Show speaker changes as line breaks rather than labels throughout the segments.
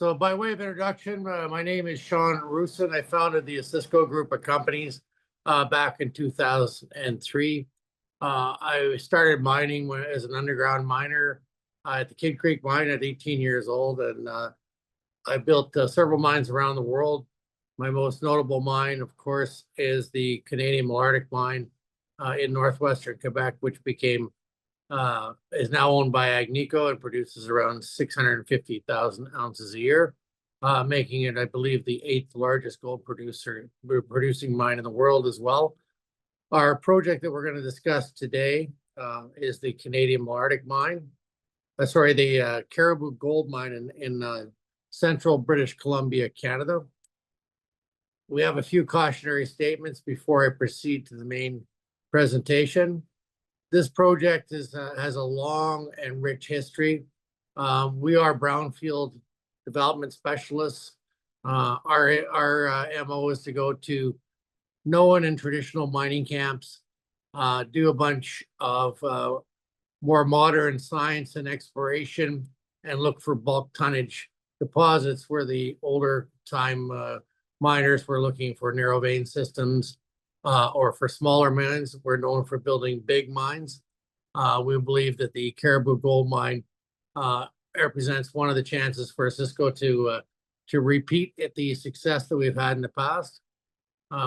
So by way of introduction, my name is Sean Rusin. I founded the Osisko Group of Companies back in 2003. I started mining as an underground miner at the Kid Creek mine at 18 years old, and I built several mines around the world. My most notable mine, of course, is the Canadian Malartic mine in northwestern Quebec, which is now owned by Agnico and produces around 650,000 ounces a year, making it, I believe, the 8th largest gold producing mine in the world as well. Our project that we're going to discuss today is the Canadian Malartic mine. The Cariboo Gold mine in central British Columbia, Canada. We have a few cautionary statements before I proceed to the main presentation. This project has a long and rich history. We are brownfield development specialists. Our MO is to go to known and traditional mining camps, do a bunch of more modern science and exploration, and look for bulk tonnage deposits where the older time miners were looking for narrow vein systems. Or for smaller mines. We're known for building big mines. We believe that the Cariboo Gold mine represents one of the chances for Osisko to repeat the success that we've had in the past.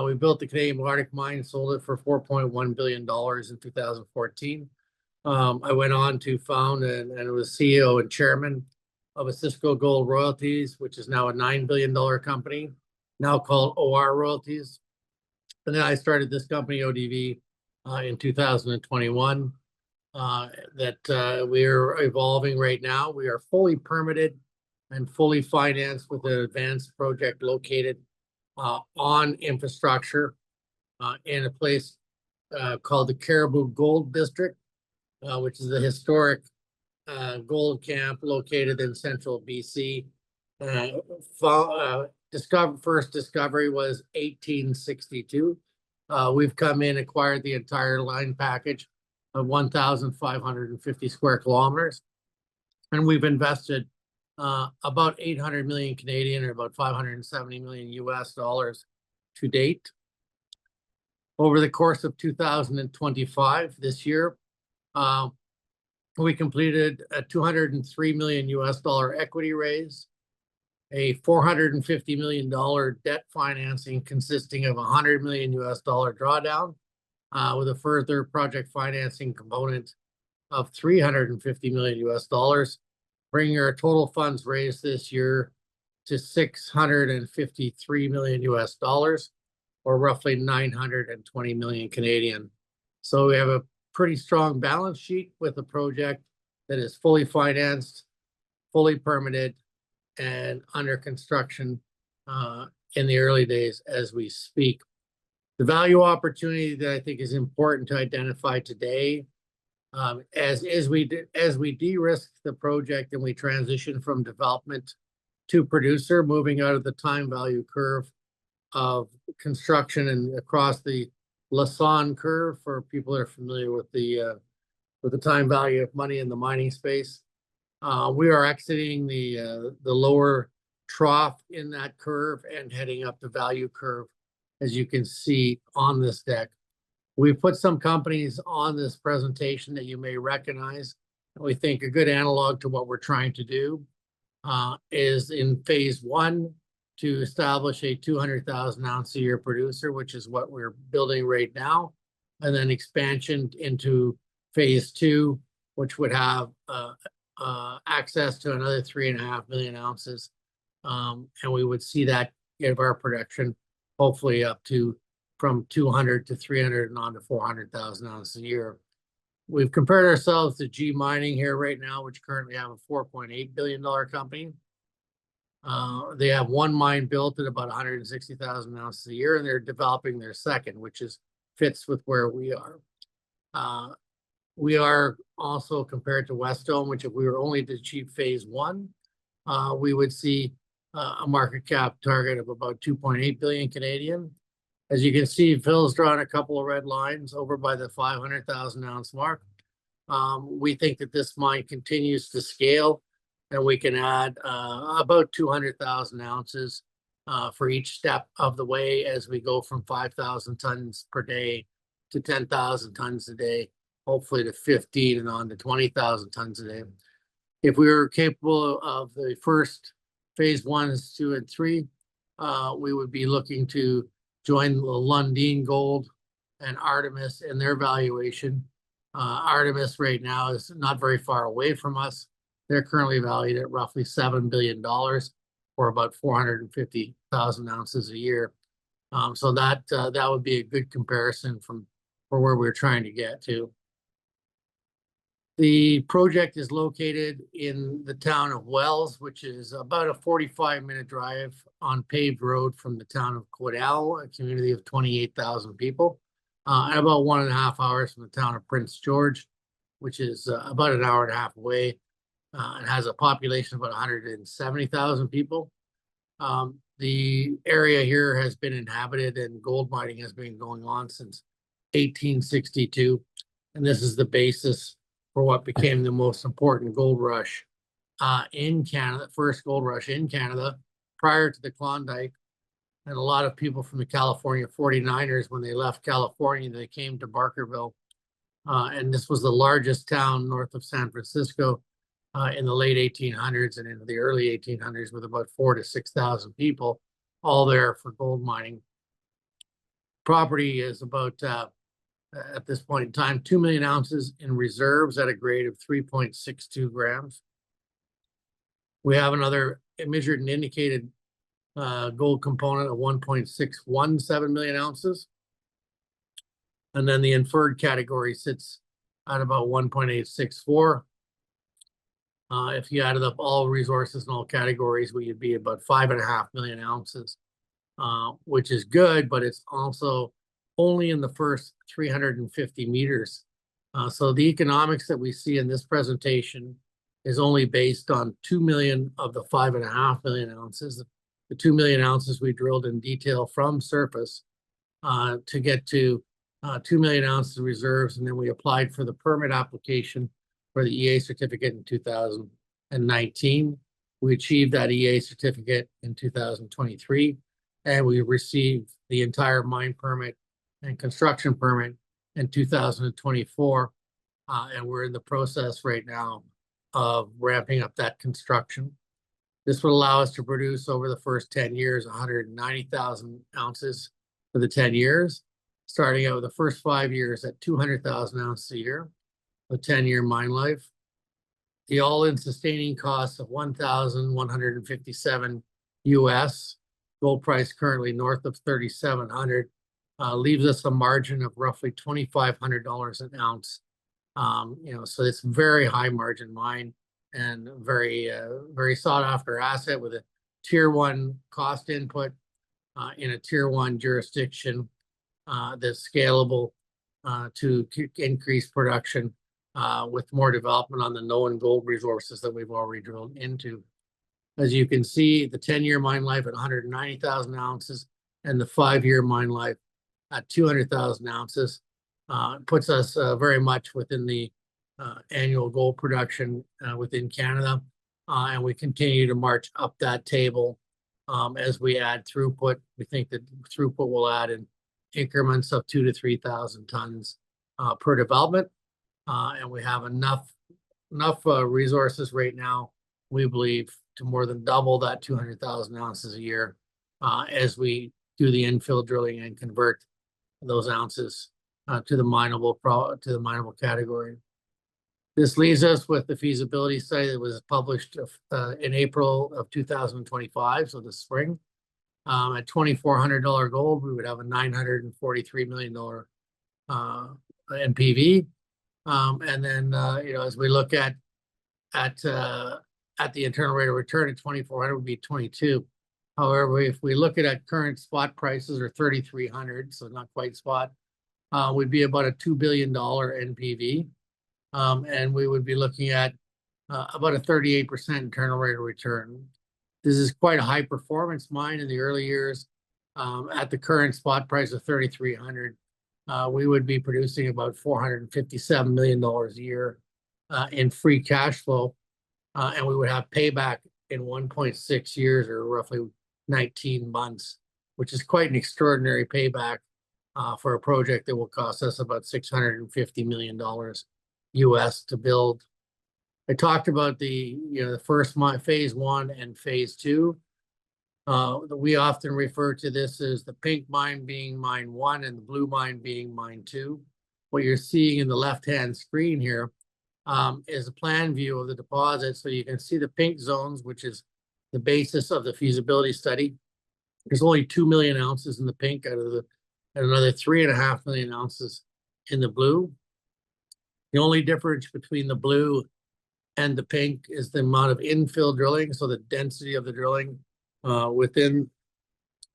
We built the Canadian Malartic mine, sold it for $4.1 billion in 2014. I went on to found and was CEO and chairman of Osisko Gold Royalties, which is now a $9 billion company, now called OR Royalties. And then I started this company, ODV, in 2021, that we are evolving right now. We are fully permitted and fully financed with an advanced project located on infrastructure in a place called the Cariboo Gold District, which is a historic gold camp located in central BC. First discovery was 1862. We've come in, acquired the entire line package of 1,550 square kilometers, and we've invested about 800 million Canadian or about 570 million US dollars to date. Over the course of 2025, this year, we completed a 203 million US dollar equity raise, a $450 million debt financing consisting of $100 million US dollar drawdown, with a further project financing component of $350 million US dollars, bringing our total funds raised this year to $653 million US dollars, or roughly 920 million Canadian. So we have a pretty strong balance sheet with a project that is fully financed, fully permitted, and under construction in the early days as we speak. The value opportunity that I think is important to identify today, as we de-risk the project and we transition from development to producer, moving out of the time value curve of construction and across the Lassonde curve for people that are familiar with the time value of money in the mining space. We are exiting the lower trough in that curve and heading up the value curve, as you can see on this deck. We put some companies on this presentation that you may recognize. We think a good analog to what we're trying to do is in phase one to establish a 200,000 ounce a year producer, which is what we're building right now, and then expansion into phase two, which would have access to another 3.5 million ounces. And we would see that give our production hopefully up to from 200 to 300 and on to 400,000 ounces a year. We've compared ourselves to G Mining here right now, which currently have a $4.8 billion company. They have one mine built at about 160,000 ounces a year, and they're developing their second, which fits with where we are. We are also compared to Wesdome, which if we were only to achieve phase one, we would see a market cap target of about 2.8 billion Canadian. As you can see, Phil's drawn a couple of red lines over by the 500,000 ounce mark. We think that this mine continues to scale and we can add about 200,000 ounces for each step of the way as we go from 5,000 tons per day to 10,000 tons a day, hopefully to 15 and on to 20,000 tons a day. If we were capable of the first phase 1s, 2, and 3, we would be looking to join the Lundin Gold and Artemis in their valuation. Artemis right now is not very far away from us. They're currently valued at roughly $7 billion or about 450,000 ounces a year. So that would be a good comparison for where we're trying to get to. The project is located in the town of Wells, which is about a 45-minute drive on paved road from the town of Quidel, a community of 28,000 people, and about 1.5 hours from the town of Prince George, which is about an hour and a half away. It has a population of about 170,000 people. The area here has been inhabited and gold mining has been going on since 1862. And this is the basis for what became the most important gold rush in Canada, first gold rush in Canada prior to the Klondike. And a lot of people from the California 49ers, when they left California, they came to Barkerville. And this was the largest town north of San Francisco in the late 1800s and into the early 1800s, with about 4,000 to 6,000 people, all there for gold mining. Property is about, at this point in time, 2 million ounces in reserves at a grade of 3.62 grams. We have another measured and indicated gold component of 1.617 million ounces. And then the inferred category sits at about 1.864. If you added up all resources and all categories, we would be about 5.5 million ounces, which is good, but it's also only in the first 350 meters. So the economics that we see in this presentation is only based on 2 million of the 5.5 million ounces. The 2 million ounces we drilled in detail from surface to get to 2 million ounces of reserves, and then we applied for the permit application for the EA certificate in 2019. We achieved that EA certificate in 2023, and we received the entire mine permit and construction permit in 2024. And we're in the process right now of ramping up that construction. This would allow us to produce over the first 10 years, 190,000 ounces for the 10 years, starting out with the first 5 years at 200,000 ounces a year, a 10-year mine life. The all-in sustaining cost of 1,157 US, gold price currently north of 3,700, leaves us a margin of roughly $2,500 an ounce. So it's very high margin mine and very sought after asset with a tier 1 cost input in a tier 1 jurisdiction that's scalable to increase production with more development on the known gold resources that we've already drilled into. As you can see, the 10-year mine life at 190,000 ounces and the 5-year mine life at 200,000 ounces puts us very much within the annual gold production within Canada. And we continue to march up that table as we add throughput. We think that throughput will add in increments of 2,000 to 3,000 tons per development. And we have enough resources right now, we believe, to more than double that 200,000 ounces a year as we do the infill drilling and convert those ounces to the mineable category. This leaves us with the feasibility study that was published in April of 2025, so this spring. At $2,400 gold, we would have a $943 million NPV. And then, as we look at the internal rate of return at 2,400 would be 22. However, if we look at current spot prices or 3,300, so not quite spot, would be about a $2 billion NPV. And we would be looking at about a 38% internal rate of return. This is quite a high performance mine in the early years. At the current spot price of 3,300, we would be producing about $457 million a year in free cash flow. and we would have payback in 1.6 years, or roughly 19 months, which is quite an extraordinary payback for a project that will cost us about $650 million US to build. I talked about the first phase 1 and phase 2. We often refer to this as the pink mine being mine 1 and the blue mine being mine 2. What you're seeing in the left-hand screen here is a plan view of the deposit. So you can see the pink zones, which is the basis of the feasibility study. There's only 2 million ounces in the pink out of and another 3.5 million ounces in the blue. The only difference between the blue and the pink is the amount of infill drilling, so the density of the drilling within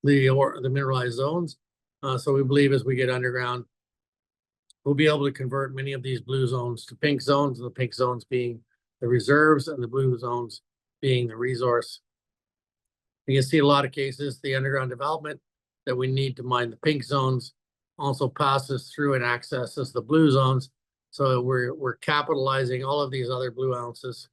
the mineralized zones. So we believe as we get underground, we'll be able to convert many of these blue zones to pink zones, and the pink zones being the reserves and the blue zones being the resource. You can see a lot of cases, the underground development that we need to mine the pink zones also passes through and accesses the blue zones. So we're capitalizing all of these other blue ounces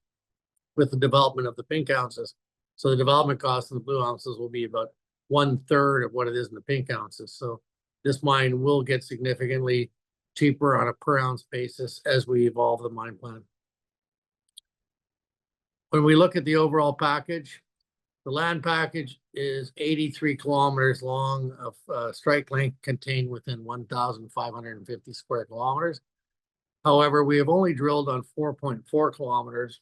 with the development of the pink ounces. So the development cost of the blue ounces will be about 1/3 of what it is in the pink ounces. So this mine will get significantly cheaper on a per ounce basis as we evolve the mine plan. When we look at the overall package, the land package is 83 kilometers long of strike length contained within 1,550 square kilometers. However, we have only drilled on 4.4 kilometers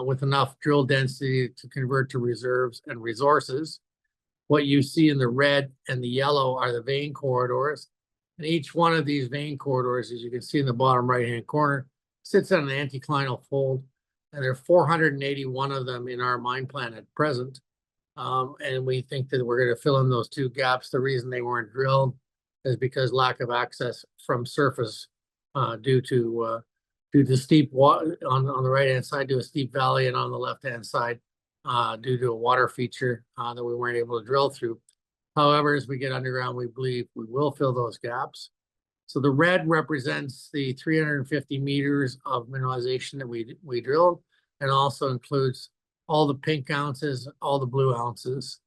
with enough drill density to convert to reserves and resources. What you see in the red and the yellow are the vein corridors. And each one of these vein corridors, as you can see in the bottom right-hand corner, sits on an anticlinal fold. And there are 481 of them in our mine plan at present. And we think that we're going to fill in those 2 gaps. The reason they weren't drilled is because lack of access from surface due to steep water on the right-hand side, to a steep valley, and on the left-hand side due to a water feature that we weren't able to drill through. However, as we get underground, we believe we will fill those gaps. So the red represents the 350 meters of mineralization that we drilled, and also includes all the pink ounces, all the blue ounces.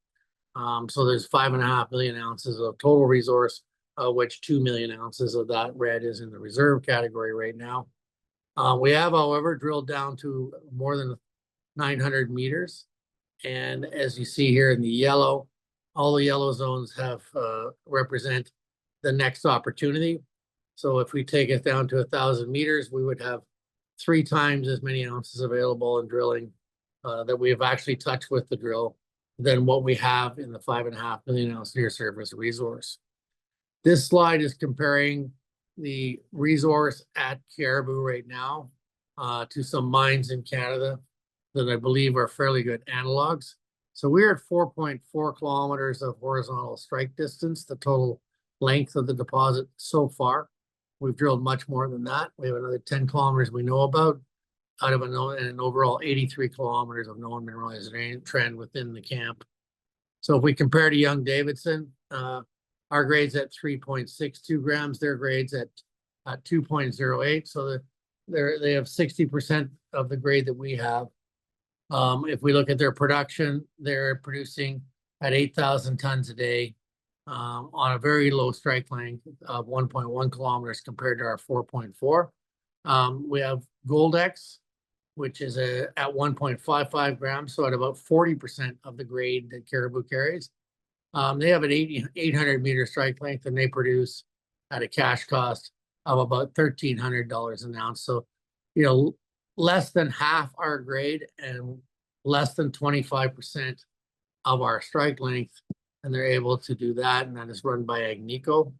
So there's 5.5 million ounces of total resource, of which 2 million ounces of that red is in the reserve category right now. We have, however, drilled down to more than 900 meters. And as you see here in the yellow, all the yellow zones have represent the next opportunity. So if we take it down to 1,000 meters, we would have 3 times as many ounces available in drilling that we have actually touched with the drill than what we have in the 5.5 million ounce near surface resource. This slide is comparing the resource at Cariboo right now to some mines in Canada that I believe are fairly good analogs. So we're at 4.4 kilometers of horizontal strike distance, the total length of the deposit so far. We've drilled much more than that. We have another 10 kilometers we know about out of an overall 83 kilometers of known mineralized trend within the camp. So if we compare to Young-Davidson, our grade's at 3.62 grams, their grade's at 2.08. So they have 60% of the grade that we have. If we look at their production, they're producing at 8,000 tons a day on a very low strike length of 1.1 kilometers compared to our 4.4. We have Goldex, which is at 1.55 grams, so at about 40% of the grade that Cariboo carries. They have an 800 meter strike length, and they produce at a cash cost of about $1,300 an ounce. So, less than half our grade and less than 25% of our strike length, and they're able to do that, and that is run by Agnico.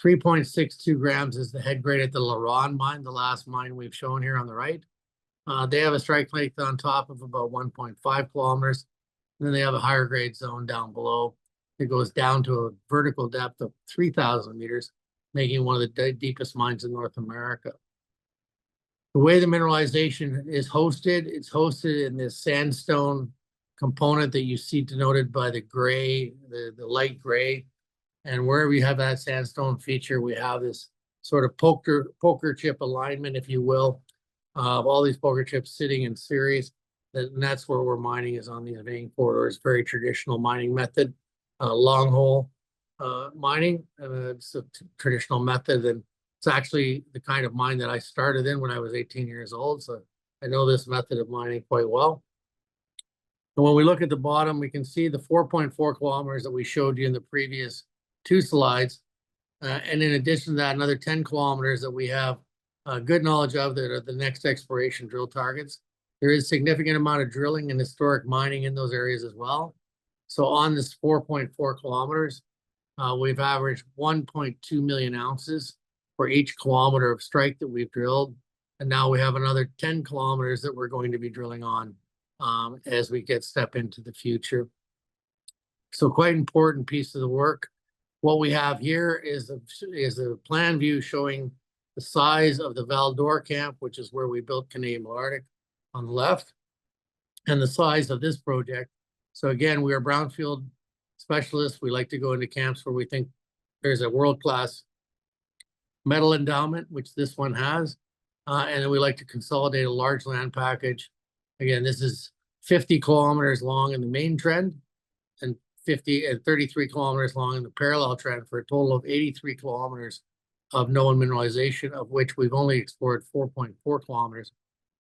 3.62 grams is the head grade at the LaRonde mine, the last mine we've shown here on the right. They have a strike length on top of about 1.5 kilometers, and then they have a higher grade zone down below. It goes down to a vertical depth of 3,000 meters, making one of the deepest mines in North America. The way the mineralization is hosted, it's hosted in this sandstone component that you see denoted by the gray, the light gray. And wherever you have that sandstone feature, we have this sort of poker chip alignment, if you will. of all these poker chips sitting in series. And that's where we're mining, is on these vein corridors. Very traditional mining method, long hole mining. It's a traditional method, and it's actually the kind of mine that I started in when I was 18 years old. So I know this method of mining quite well. And when we look at the bottom, we can see the 4.4 kilometers that we showed you in the previous two slides. And in addition to that, another 10 kilometers that we have good knowledge of that are the next exploration drill targets. There is significant amount of drilling and historic mining in those areas as well. So on this 4.4 kilometers, we've averaged 1.2 million ounces for each kilometer of strike that we've drilled. And now we have another 10 kilometers that we're going to be drilling on as we step into the future. So quite important piece of the work. What we have here is a plan view showing the size of the Val-d'Or camp, which is where we built Canadian Malartic, on the left, and the size of this project. So again, we are brownfield specialists. We like to go into camps where we think there's a world-class metal endowment, which this one has, and then we like to consolidate a large land package. Again, this is 50 kilometers long in the main trend, and 33 kilometers long in the parallel trend, for a total of 83 kilometers of known mineralization, of which we've only explored 4.4 kilometers,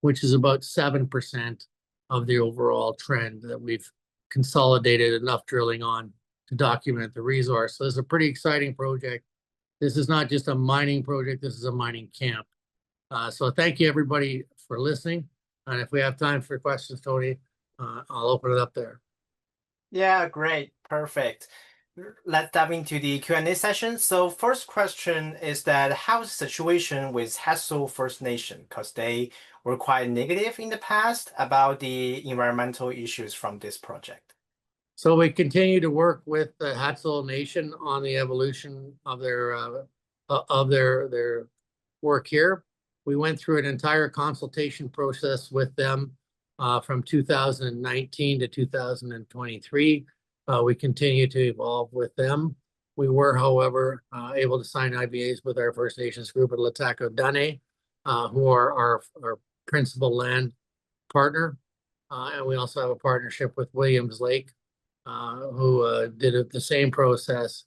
which is about 7% of the overall trend that we've consolidated enough drilling on to document the resource. So this is a pretty exciting project. This is not just a mining project, this is a mining camp. So thank you everybody for listening. And if we have time for questions, Tony, I'll open it up there.
Yeah, great. Perfect. Let's dive into the Q&A session. So first question is that how's the situation with Hassel First Nation? Because they were quite negative in the past about the environmental issues from this project.
So we continue to work with the Hassel Nation on the evolution of their work here. We went through an entire consultation process with them from 2019 to 2023. We continue to evolve with them. We were, however, able to sign IBAs with our First Nations group at Latako Dane, who are our principal land partner. And we also have a partnership with Williams Lake, who did the same process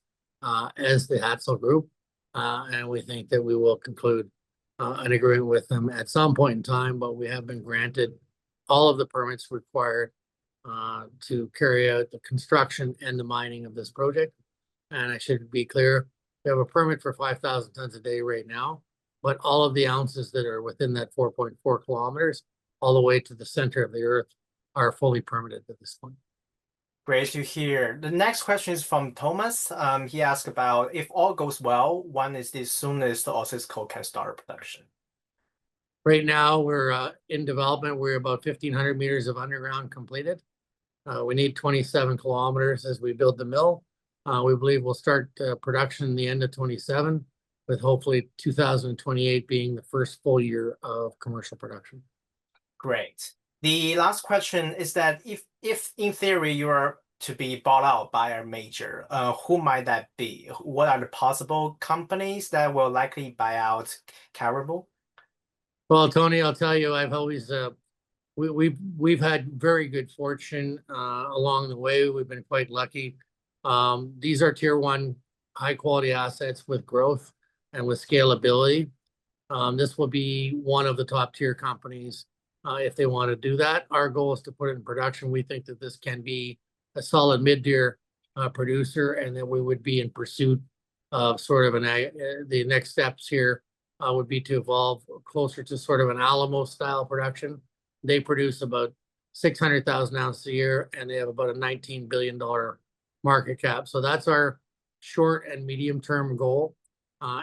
as the Hassel group. And we think that we will conclude an agreement with them at some point in time, but we have been granted all of the permits required to carry out the construction and the mining of this project. And I should be clear, we have a permit for 5,000 tons a day right now, but all of the ounces that are within that 4.4 kilometers, all the way to the center of the earth, are fully permitted at this point.
Great to hear. The next question is from Thomas. He asked about, if all goes well, when is the soonest Osisko can start production?
Right now, we're in development. We're about 1,500 meters of underground completed. We need 27 kilometers as we build the mill. We believe we'll start production in the end of 27, with hopefully 2028 being the first full year of commercial production.
Great. The last question is that if in theory you are to be bought out by a major, who might that be? What are the possible companies that will likely buy out Cariboo?
Well, Tony, I'll tell you, I've always we've had very good fortune along the way. We've been quite lucky. These are tier one high quality assets with growth and with scalability. This will be one of the top tier companies if they want to do that. Our goal is to put it in production. We think that this can be a solid mid-tier producer, and that we would be in pursuit of sort of the next steps here would be to evolve closer to sort of an Alamo style production. They produce about 600,000 ounces a year, and they have about a $19 billion market cap. So that's our short and medium term goal.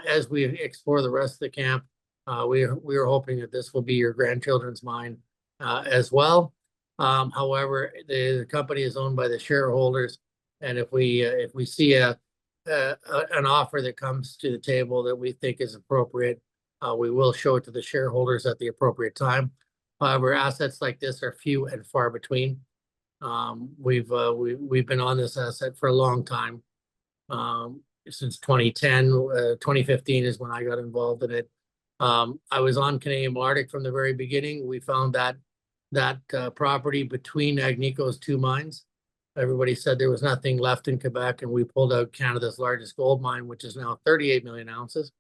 As we explore the rest of the camp, we are hoping that this will be your grandchildren's mine as well. However, the company is owned by the shareholders, and if we see an offer that comes to the table that we think is appropriate, we will show it to the shareholders at the appropriate time. However, assets like this are few and far between. We've been on this asset for a long time, since 2010. 2015 is when I got involved in it. I was on Canadian Malartic from the very beginning. We found that property between Agnico's two mines. Everybody said there was nothing left in Quebec, and we pulled out Canada's largest gold mine, which is now 38 million ounces,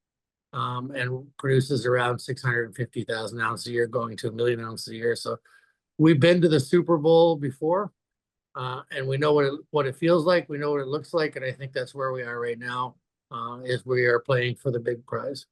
and produces around 650,000 ounces a year, going to 1 million ounces a year. So we've been to the Super Bowl before, and we know what it feels like. We know what it looks like, and I think that's where we are right now, is we are playing for the big prize.